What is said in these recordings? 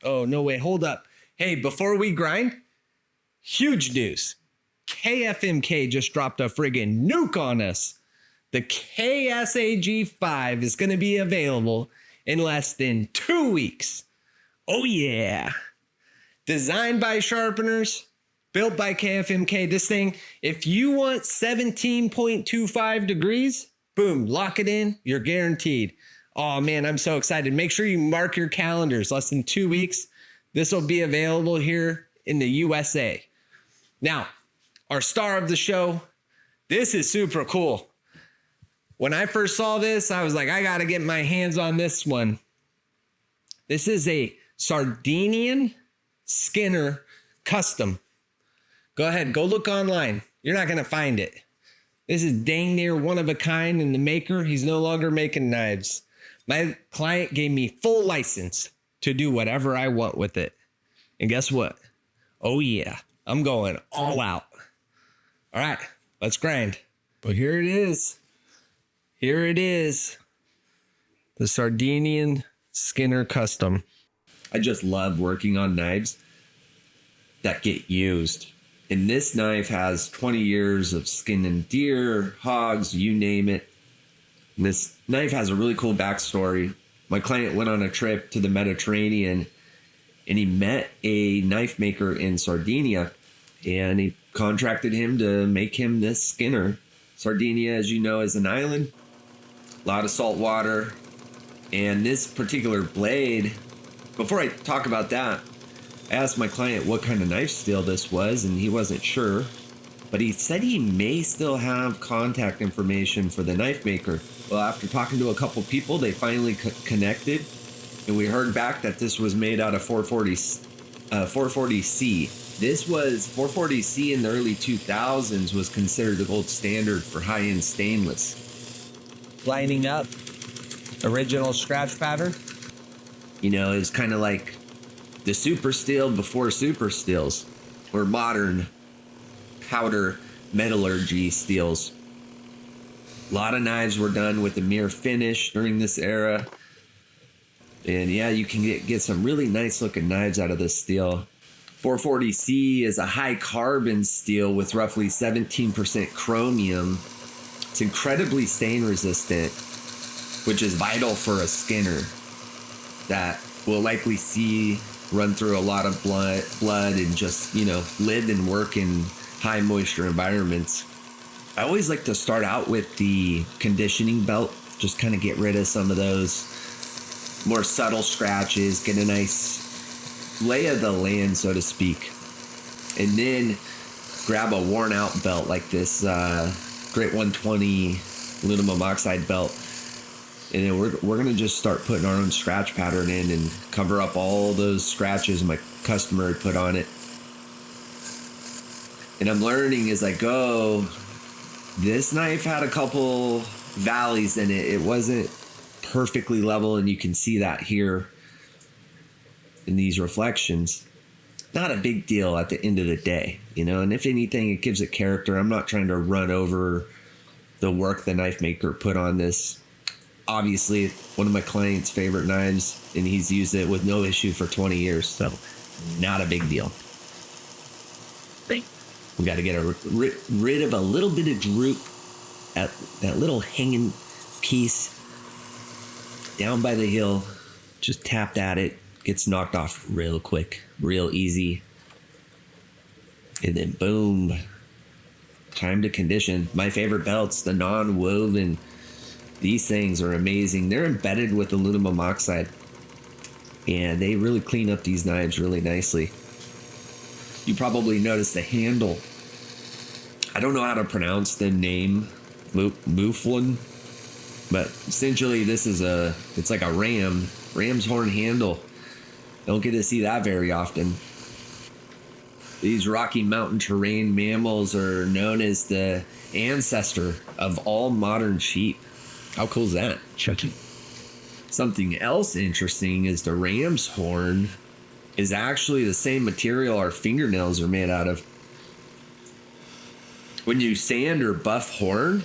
Oh, no way. Hold up. Hey, before we grind, huge news. KFMK just dropped a friggin' nuke on us. The KSAG5 is going to be available in less than 2 weeks. Oh, yeah. Designed by sharpeners, built by KFMK. This thing, if you want 17.25 degrees, boom, lock it in. You're guaranteed. Oh, man, I'm so excited. Make sure you mark your calendars. Less than 2 weeks. This will be available here in the USA. Now, our star of the show, this is super cool. When I first saw this, I was like, I got to get my hands on this one. This is a Sardinian Skinner custom. Go ahead, go look online. You're not going to find it. This is dang near one of a kind in the maker. He's no longer making knives. My client gave me full license to do whatever I want with it. And guess what? Oh yeah, I'm going all out. All right, let's grind. But here it is. Here it is. The Sardinian Skinner Custom. I just love working on knives that get used. And this knife has 20 years of skinning deer, hogs, you name it. And this knife has a really cool backstory. My client went on a trip to the Mediterranean and he met a knife maker in Sardinia and he contracted him to make him this Skinner. Sardinia, as you know, is an island, a lot of salt water. And this particular blade, before I talk about that, I asked my client what kind of knife steel this was and he wasn't sure, but he said he may still have contact information for the knife maker. Well, after talking to a couple people, they finally connected, and we heard back that this was made out of 440C. This was 440C in the early 2000s was considered the gold standard for high-end stainless. Lining up, original scratch pattern. You know, it's kind of like the super steel before super steels, or modern powder metallurgy steels. A lot of knives were done with a mirror finish during this era. And yeah, you can get some really nice looking knives out of this steel. 440C is a high carbon steel with roughly 17% chromium. It's incredibly stain resistant, which is vital for a Skinner that will likely see run through a lot of blood and just, you know, live and work in high moisture environments. I always like to start out with the conditioning belt, just kind of get rid of some of those more subtle scratches, get a nice lay of the land, so to speak. And then grab a worn out belt like this Great 120 aluminum oxide belt. And then we're going to just start putting our own scratch pattern in and cover up all those scratches my customer had put on it. And I'm learning as I go. This knife had a couple valleys in it. It wasn't perfectly level, and you can see that here in these reflections. Not a big deal at the end of the day, you know, and if anything, it gives it character. I'm not trying to run over the work the knife maker put on this. Obviously, one of my client's favorite knives, and he's used it with no issue for 20 years, so not a big deal. We got to get rid of a little bit of droop at that little hanging piece down by the heel. Just tapped at it. Gets knocked off real quick, real easy. And then boom. Time to condition. My favorite belts, the non-woven. These things are amazing. They're embedded with aluminum oxide. And they really clean up these knives really nicely. You probably noticed the handle. I don't know how to pronounce the name, Mouflon, but essentially this is it's like a ram's horn handle. Don't get to see that very often. These Rocky Mountain terrain mammals are known as the ancestor of all modern sheep. How cool is that? Something else interesting is the ram's horn is actually the same material our fingernails are made out of. When you sand or buff horn,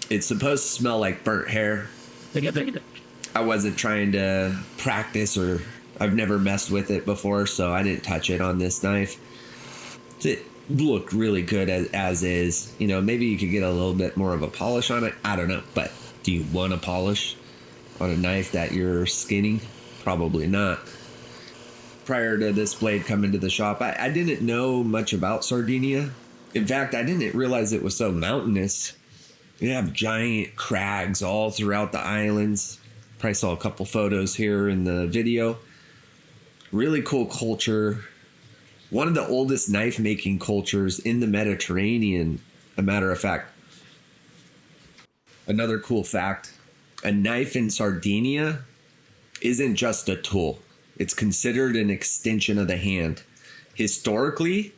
it's supposed to smell like burnt hair. I wasn't trying to practice or I've never messed with it before, so I didn't touch it on this knife. It looked really good as is. You know, maybe you could get a little bit more of a polish on it. I don't know. But do you want a polish on a knife that you're skinning? Probably not. Prior to this blade coming to the shop, I didn't know much about Sardinia. In fact, I didn't realize it was so mountainous. You have giant crags all throughout the islands. Probably saw a couple photos here in the video. Really cool culture. One of the oldest knife making cultures in the Mediterranean, a matter of fact. Another cool fact, a knife in Sardinia isn't just a tool. It's considered an extension of the hand. Historically,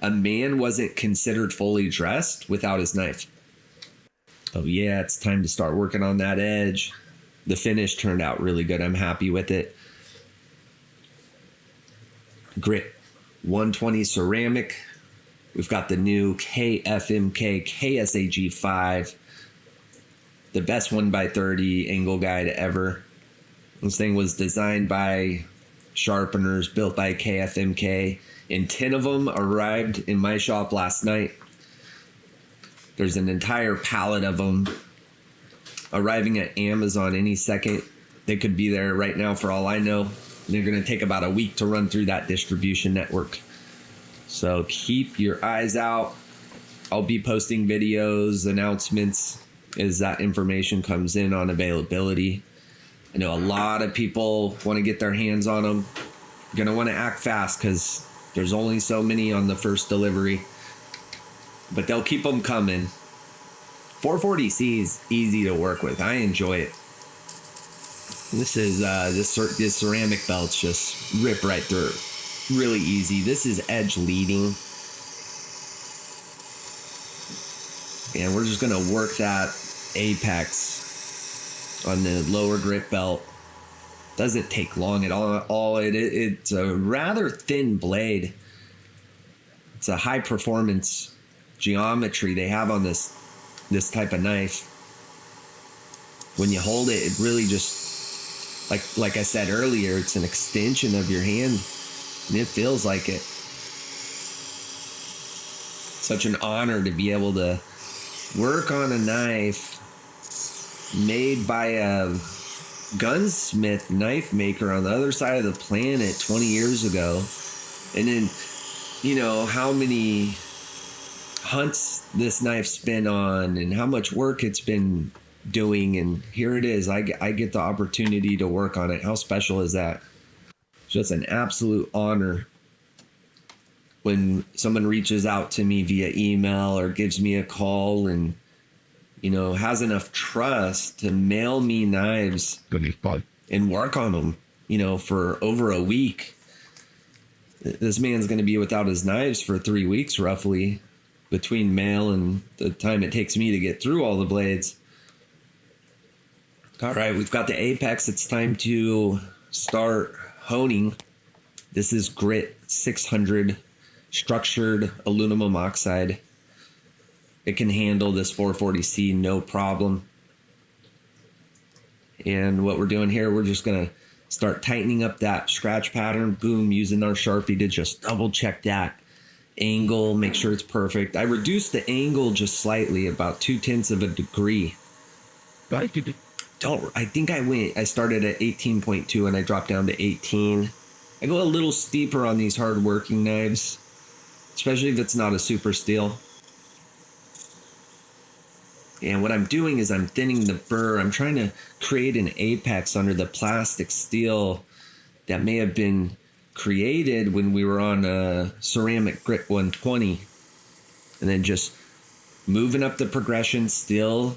a man wasn't considered fully dressed without his knife. Oh yeah, it's time to start working on that edge. The finish turned out really good. I'm happy with it. Grit 120 ceramic. We've got the new KFMK KSAG 5. The best 1x30 angle guide ever. This thing was designed by sharpeners, built by KFMK, and 10 of them arrived in my shop last night. There's an entire pallet of them arriving at Amazon any second. They could be there right now for all I know. They're going to take about a week to run through that distribution network. So keep your eyes out. I'll be posting videos, announcements as that information comes in on availability. I know a lot of people want to get their hands on them. You're going to want to act fast because there's only so many on the first delivery. But they'll keep them coming. 440C is easy to work with. I enjoy it. This is this ceramic belts just rip right through. Really easy. This is edge leading. And we're just going to work that apex on the lower grip belt. Doesn't take long at all. It's a rather thin blade. It's a high performance geometry they have on this type of knife. When you hold it, it really just, like I said earlier, it's an extension of your hand, and it feels like it. Such an honor to be able to work on a knife made by a gunsmith knife maker on the other side of the planet 20 years ago. And then, you know, how many hunts this knife's been on and how much work it's been doing, and here it is. I get the opportunity to work on it. How special is that? Just an absolute honor when someone reaches out to me via email or gives me a call and, you know, has enough trust to mail me knives and work on them, you know, for over a week. This man's going to be without his knives for 3 weeks roughly, between mail and the time it takes me to get through all the blades. All right, we've got the apex. It's time to start honing. This is Grit 600 structured aluminum oxide. It can handle this 440C no problem. And what we're doing here, we're just going to start tightening up that scratch pattern. Boom, using our Sharpie to just double check that angle, make sure it's perfect. I reduced the angle just slightly, about 0.2 of a degree. I started at 18.2 and I dropped down to 18. I go a little steeper on these hard working knives, especially if it's not a super steel. And what I'm doing is I'm thinning the burr. I'm trying to create an apex under the plastic steel that may have been created when we were on a ceramic Grit 120. And then just moving up the progression, still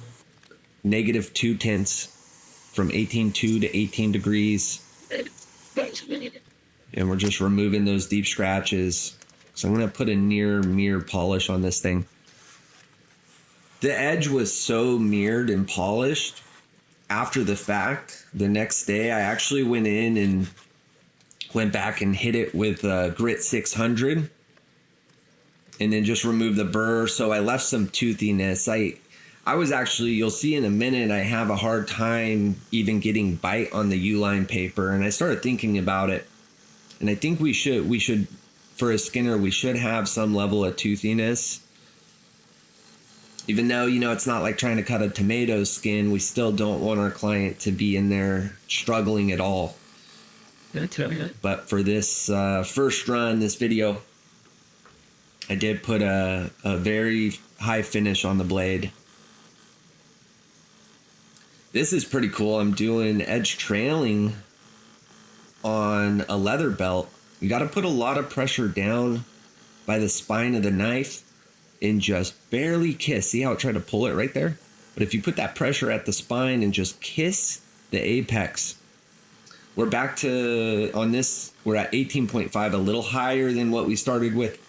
-0.2 from 18.2 to 18 degrees. And we're just removing those deep scratches. So I'm going to put a near mirror polish on this thing. The edge was so mirrored and polished after the fact. The next day, I actually went in and went back and hit it with Grit 600 and then just removed the burr. So I left some toothiness. I was actually, you'll see in a minute, I have a hard time even getting bite on the U-line paper. And I started thinking about it. And I think we should, for a skinner, we should have some level of toothiness. Even though, it's not like trying to cut a tomato skin, we still don't want our client to be in there struggling at all. But for this first run, this video, I did put a very high finish on the blade. This is pretty cool. I'm doing edge trailing on a leather belt. You got to put a lot of pressure down by the spine of the knife and just barely kiss. See how it tried to pull it right there? But if you put that pressure at the spine and just kiss the apex, we're back to, on this, we're at 18.5, a little higher than what we started with.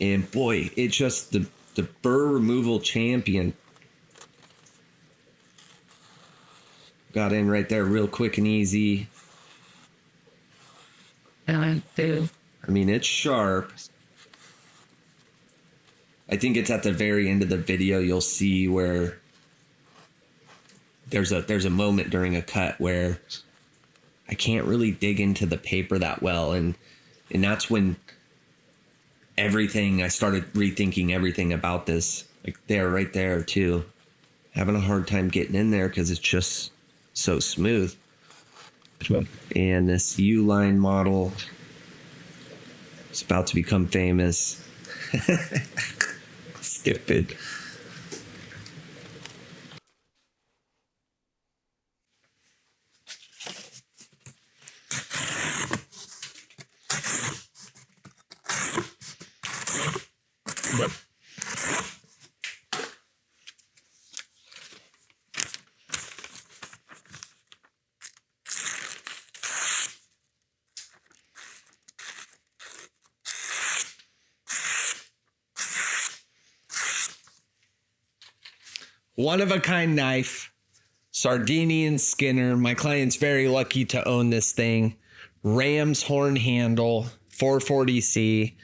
And boy, it's just the burr removal champion. Got in right there real quick and easy. I mean, it's sharp. I think it's at the very end of the video you'll see where there's a moment during a cut where I can't really dig into the paper that well, and that's when I started rethinking everything about this. Like right there too. Having a hard time getting in there because it's just so smooth. And this U-line model is about to become famous. Stupid. One of a kind knife, Sardinian skinner. My client's very lucky to own this thing. Ram's horn handle, 440C.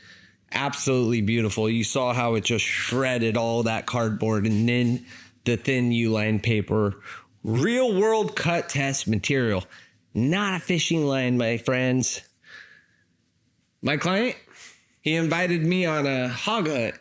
Absolutely beautiful. You saw how it just shredded all that cardboard and then the thin U-line paper. Real world cut test material. Not a fishing line, my friends. My client, he invited me on a hog hunt